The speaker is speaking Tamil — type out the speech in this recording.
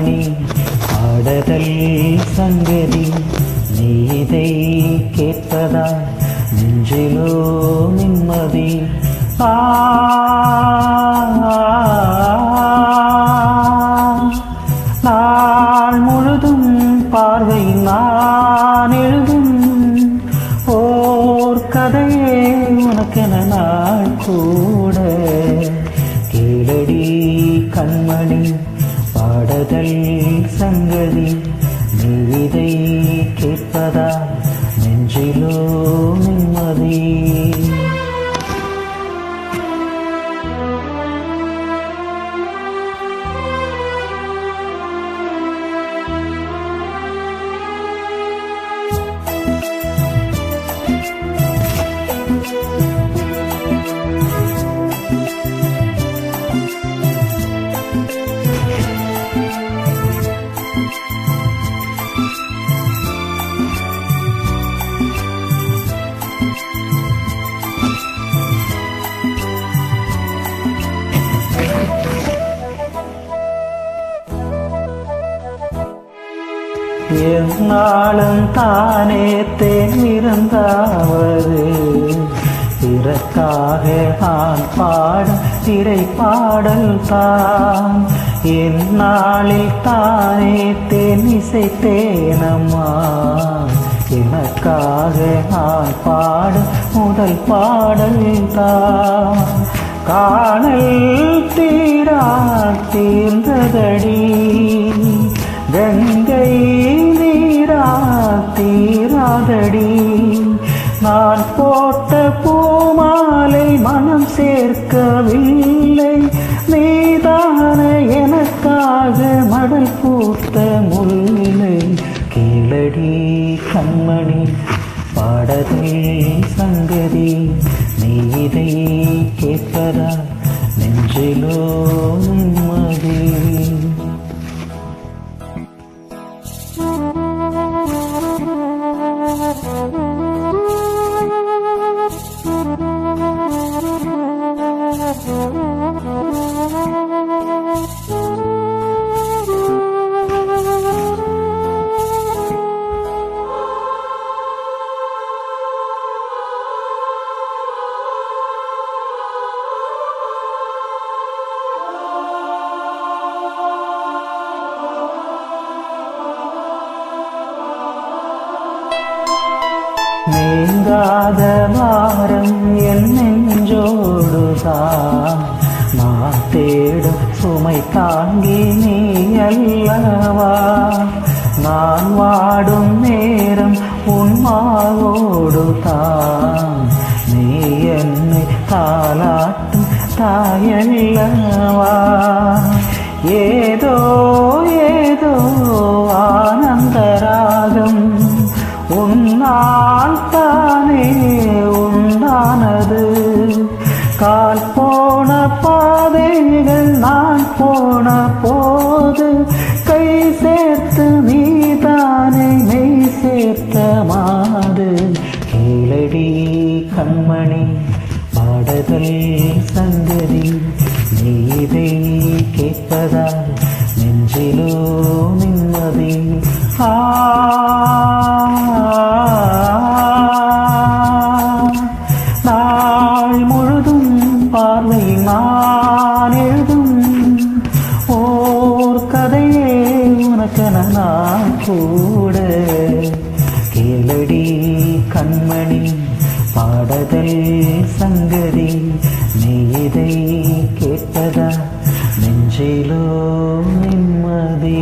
கண்மணி ஆடதல் சங்கதி நீ இதை கேட்பதா நெஞ்சிலோ நிம்மதி நாள் முழுதும் பார்வை நான் எழுதும் ஓர் கதையே உனக்கென நாள் கூட கேளடி கண்மணி பாடதல் சங்கதி நீ இதை கேட்பதா நெஞ்சிலோ நிம்மதி என்னாலும் தானே தேர்ந்திருந்தாவது பிறக்காக நான் பாடும் திரை பாடல் தான் என்னாளில் தானே தேனிசைத்தேனம்மா எனக்காக நான் பாடும் முதல் பாடல் தான் காணல் தீரா தீர்ந்ததடி கங்கை நீரா தீராதடி நான் போட்ட பூமாலை மனம் சேர்க்கவில்லை நீதான எனக்காக மடல் பூத்த முல்லை கேளடி கண்மணி பாடதல் சங்கதி நீ இதை கேட்பதா நெஞ்சிலோ நிம்மதி நீங்காத வாரம் என் நெஞ்சோடுதான் நான் தேடும் சுமை தாங்கி நீ அல்லவா நான் வாடும் நேரம் உன் மாவோடுதான் நீ என்னை தாலாட்டும் தாயல்லவா ஏதோ ஏதோ ஆனந்தராகம் உன்னால் தானே உண்டானது கால் போன பாதைகள் நான் போன போது கை சேர்த்து நீதானே மெய் சேர்த்த மாது கேளடி கண்மணி பாடதல் சங்கதி நீ இதை கேட்பதா நெஞ்சிலோ நிம்மதி நாள் முழுதும் பார்வை நான் எழுதும் ஓர் கதையே உனக்கென நான் கூட கேளடி கண்மணி பாடதல் சங்கதி நீ இதை கேட்பதா நெஞ்சிலோ நிம்மதி